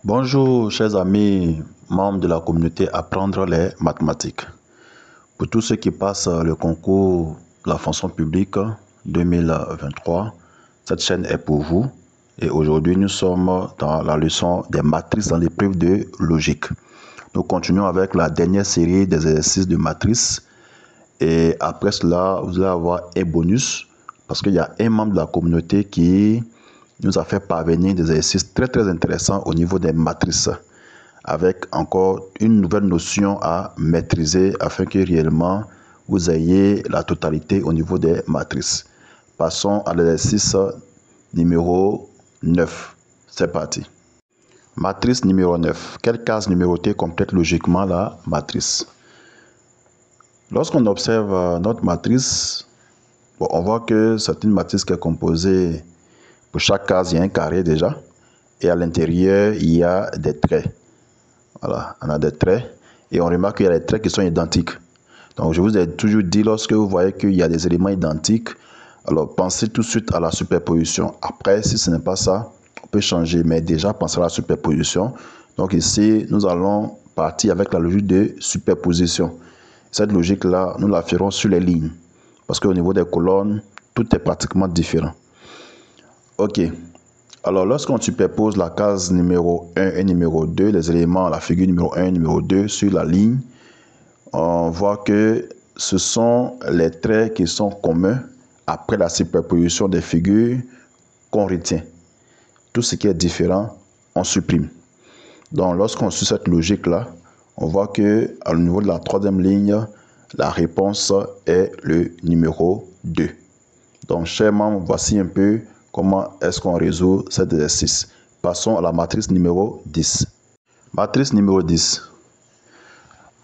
Bonjour chers amis, membres de la communauté Apprendre les mathématiques. Pour tous ceux qui passent le concours de la fonction publique 2023, cette chaîne est pour vous. Et aujourd'hui, nous sommes dans la leçon des matrices dans l'épreuve de logique. Nous continuons avec la dernière série des exercices de matrices. Et après cela, vous allez avoir un bonus parce qu'il y a un membre de la communauté qui nous a fait parvenir des exercices très intéressants au niveau des matrices, avec encore une nouvelle notion à maîtriser afin que réellement vous ayez la totalité au niveau des matrices. Passons à l'exercice numéro 9. C'est parti. Matrice numéro 9. Quelle case numérotée complète logiquement la matrice? Lorsqu'on observe notre matrice, on voit que c'est une matrice qui est composée. Pour chaque case, il y a un carré déjà. Et à l'intérieur, il y a des traits. Voilà, on a des traits. Et on remarque qu'il y a des traits qui sont identiques. Donc, je vous ai toujours dit, lorsque vous voyez qu'il y a des éléments identiques, alors pensez tout de suite à la superposition. Après, si ce n'est pas ça, on peut changer. Mais déjà, pensez à la superposition. Donc ici, nous allons partir avec la logique de superposition. Cette logique-là, nous la ferons sur les lignes. Parce qu'au niveau des colonnes, tout est pratiquement différent. Ok, alors lorsqu'on superpose la case numéro 1 et numéro 2, les éléments, la figure numéro 1 et numéro 2 sur la ligne, on voit que ce sont les traits qui sont communs après la superposition des figures qu'on retient. Tout ce qui est différent, on supprime. Donc lorsqu'on suit cette logique-là, on voit que au niveau de la troisième ligne, la réponse est le numéro 2. Donc chers membres, voici un peu comment est-ce qu'on résout cet exercice. Passons à la matrice numéro 10. Matrice numéro 10.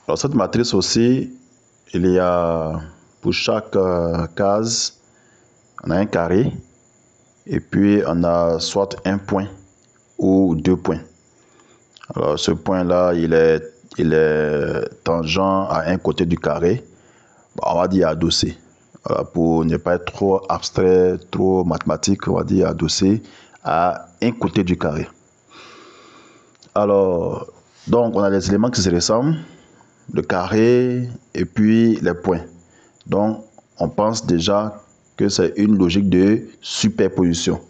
Alors cette matrice aussi, il y a pour chaque case, on a un carré et puis on a soit un point ou deux points. Alors ce point-là, il est tangent à un côté du carré, on va dire adossé. Voilà, pour ne pas être trop abstrait, trop mathématique, on va dire adossé à un côté du carré. Alors, donc on a les éléments qui se ressemblent, le carré et puis les points. Donc, on pense déjà que c'est une logique de superposition.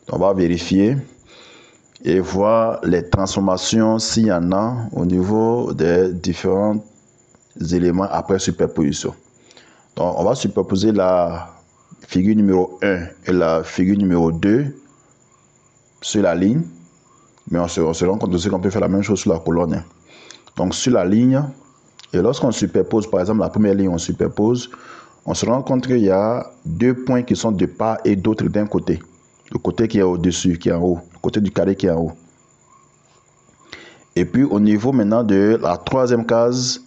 Donc, on va vérifier et voir les transformations s'il y en a au niveau des différents éléments après superposition. Donc, on va superposer la figure numéro 1 et la figure numéro 2 sur la ligne. Mais on se rend compte aussi qu'on peut faire la même chose sur la colonne. Donc, sur la ligne, et lorsqu'on superpose, par exemple, la première ligne, on superpose, on se rend compte qu'il y a deux points qui sont de part et d'autre d'un côté. Le côté qui est au-dessus, qui est en haut. Le côté du carré qui est en haut. Et puis, au niveau maintenant de la troisième case,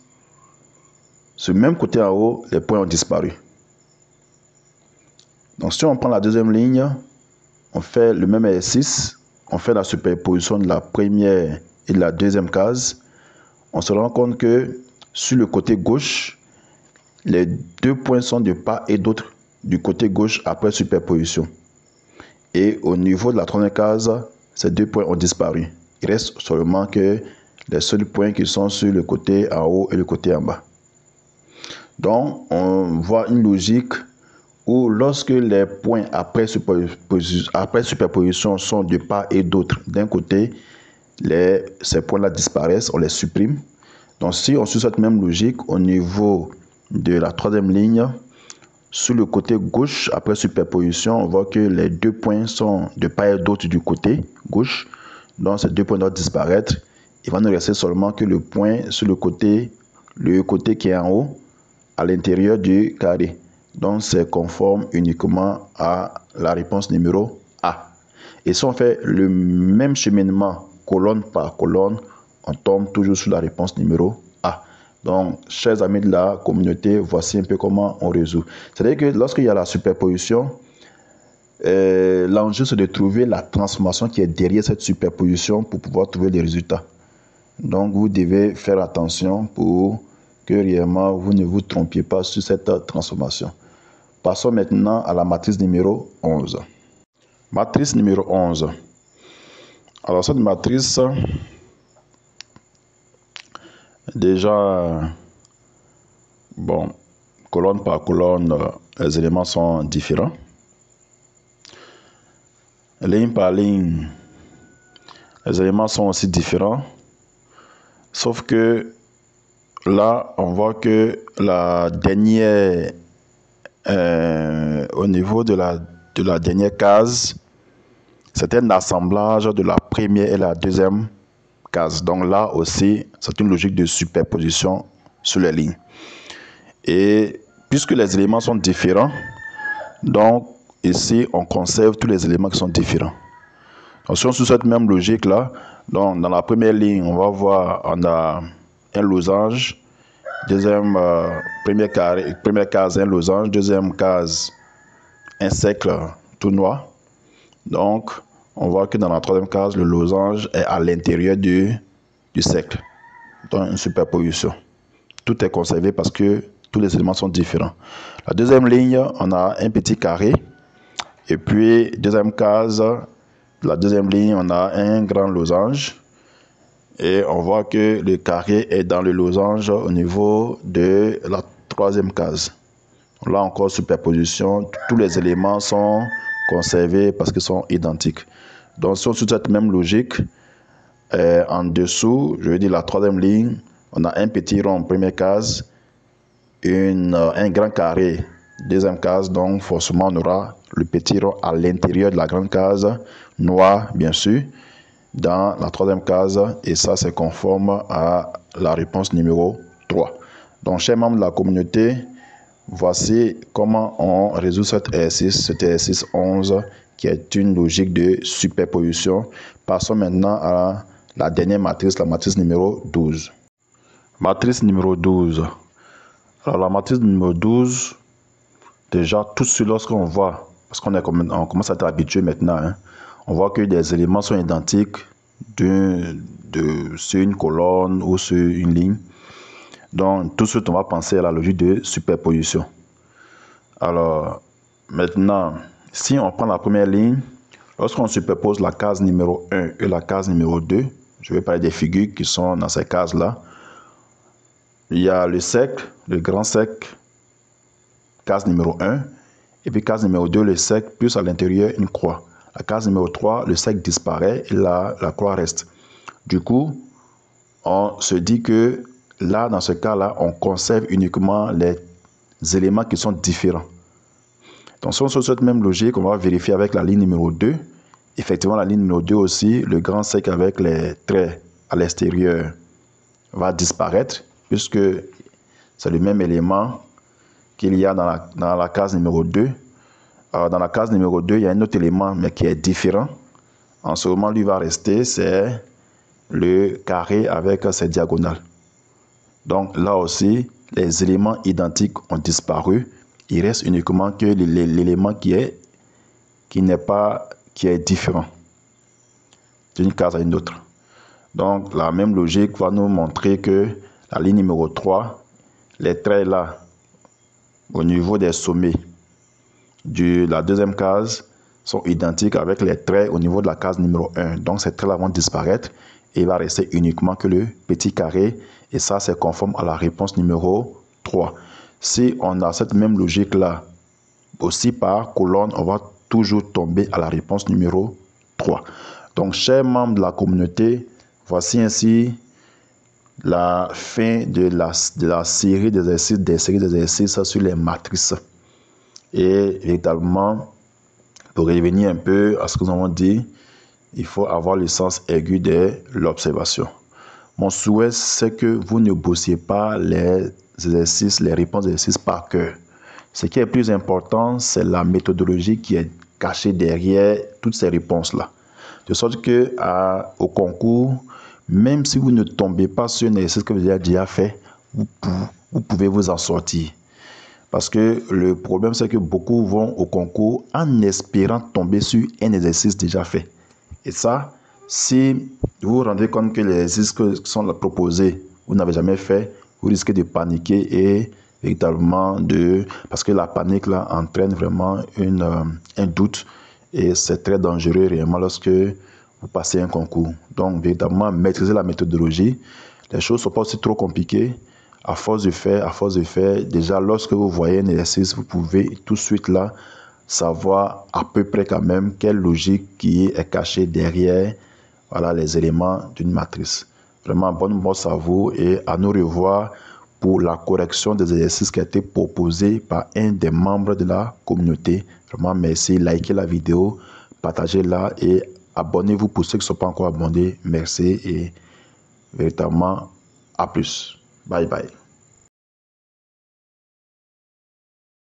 ce même côté en haut, les points ont disparu. Donc, si on prend la deuxième ligne, on fait le même exercice. On fait la superposition de la première et de la deuxième case. On se rend compte que sur le côté gauche, les deux points sont de part et d'autre du côté gauche après superposition. Et au niveau de la troisième case, ces deux points ont disparu. Il reste seulement que les seuls points qui sont sur le côté en haut et le côté en bas. Donc, on voit une logique où lorsque les points après superposition sont de part et d'autre d'un côté, ces points-là disparaissent, on les supprime. Donc, si on suit cette même logique au niveau de la troisième ligne, sur le côté gauche, après superposition, on voit que les deux points sont de part et d'autre du côté gauche. Donc, ces deux points doivent disparaître. Il va nous rester seulement que le point sur le côté qui est en haut, à l'intérieur du carré. Donc, c'est conforme uniquement à la réponse numéro A. Et si on fait le même cheminement, colonne par colonne, on tombe toujours sur la réponse numéro A. Donc, chers amis de la communauté, voici un peu comment on résout. C'est-à-dire que lorsqu'il y a la superposition, l'enjeu c'est de trouver la transformation qui est derrière cette superposition pour pouvoir trouver les résultats. Donc, vous devez faire attention pour que réellement vous ne vous trompiez pas sur cette transformation. Passons maintenant à la matrice numéro 11. Matrice numéro 11. Alors cette matrice, déjà, bon, colonne par colonne, les éléments sont différents. Ligne par ligne, les éléments sont aussi différents. Sauf que là, on voit que la dernière, au niveau de la dernière case, c'est un assemblage de la première et la deuxième case. Donc là aussi, c'est une logique de superposition sur les lignes. Et puisque les éléments sont différents, donc ici, on conserve tous les éléments qui sont différents. Donc si on suit cette même logique-là, donc dans la première ligne, on va voir, on a un losange, première case, un losange, deuxième case, un cercle tout noir. Donc, on voit que dans la troisième case, le losange est à l'intérieur du cercle. Donc, une superposition. Tout est conservé parce que tous les éléments sont différents. La deuxième ligne, on a un petit carré. Et puis, deuxième case, la deuxième ligne, on a un grand losange. Et on voit que le carré est dans le losange au niveau de la troisième case. Là encore, superposition, tous les éléments sont conservés parce qu'ils sont identiques. Donc, si on suit cette même logique, en dessous, je veux dire la troisième ligne, on a un petit rond, première case, un grand carré, deuxième case, donc forcément on aura le petit rond à l'intérieur de la grande case, noir bien sûr, dans la troisième case, et ça c'est conforme à la réponse numéro 3. Donc, chers membres de la communauté, voici comment on résout cet exercice 11, qui est une logique de superposition. Passons maintenant à la dernière matrice, la matrice numéro 12. Matrice numéro 12. Alors, la matrice numéro 12, déjà, tout de suite, lorsqu'on voit, parce qu'on commence à être habitué maintenant, hein, on voit que des éléments sont identiques sur une colonne ou sur une ligne. Donc, tout de suite, on va penser à la logique de superposition. Alors, maintenant, si on prend la première ligne, lorsqu'on superpose la case numéro 1 et la case numéro 2, je vais parler des figures qui sont dans ces cases-là. Il y a le cercle, le grand cercle, case numéro 1, et puis case numéro 2, le cercle, plus à l'intérieur, une croix. La case numéro 3, le cercle disparaît et la croix reste. Du coup, on se dit que là, dans ce cas-là, on conserve uniquement les éléments qui sont différents. Donc, si on suit cette même logique, on va vérifier avec la ligne numéro 2. Effectivement, la ligne numéro 2 aussi, le grand cercle avec les traits à l'extérieur va disparaître, puisque c'est le même élément qu'il y a dans la case numéro 2. Alors, dans la case numéro 2, il y a un autre élément, mais qui est différent. En ce moment, lui va rester, c'est le carré avec ses diagonales. Donc là aussi, les éléments identiques ont disparu. Il reste uniquement que l'élément qui est différent d'une case à une autre. Donc la même logique va nous montrer que la ligne numéro 3, les traits là, au niveau des sommets de la deuxième case, sont identiques avec les traits au niveau de la case numéro 1. Donc ces traits là vont disparaître et il va rester uniquement que le petit carré. Et ça, c'est conforme à la réponse numéro 3. Si on a cette même logique-là, aussi par colonne, on va toujours tomber à la réponse numéro 3. Donc, chers membres de la communauté, voici ainsi la fin de la série d'exercices, sur les matrices. Et véritablement, pour revenir un peu à ce que nous avons dit, il faut avoir le sens aigu de l'observation. Mon souhait, c'est que vous ne bossiez pas les réponses d'exercices par cœur. Ce qui est plus important, c'est la méthodologie qui est cachée derrière toutes ces réponses-là. De sorte que au concours, même si vous ne tombez pas sur un exercice que vous avez déjà fait, vous pouvez vous en sortir. Parce que le problème, c'est que beaucoup vont au concours en espérant tomber sur un exercice déjà fait. Et ça, si vous vous rendez compte que les exercices qui sont proposés, vous n'avez jamais fait, vous risquez de paniquer et véritablement parce que la panique là entraîne vraiment un doute et c'est très dangereux réellement lorsque pour passer un concours. Donc, véritablement, maîtriser la méthodologie. Les choses ne sont pas aussi trop compliquées. À force de faire, déjà, lorsque vous voyez un exercice, vous pouvez tout de suite là savoir à peu près quand même quelle logique qui est cachée derrière, voilà, les éléments d'une matrice. Vraiment, bonne bosse à vous et à nous revoir pour la correction des exercices qui a été proposé par un des membres de la communauté. Vraiment, merci. Likez la vidéo, partagez-la et abonnez-vous pour ceux qui ne sont pas encore abonnés. Merci et véritablement, à plus. Bye bye.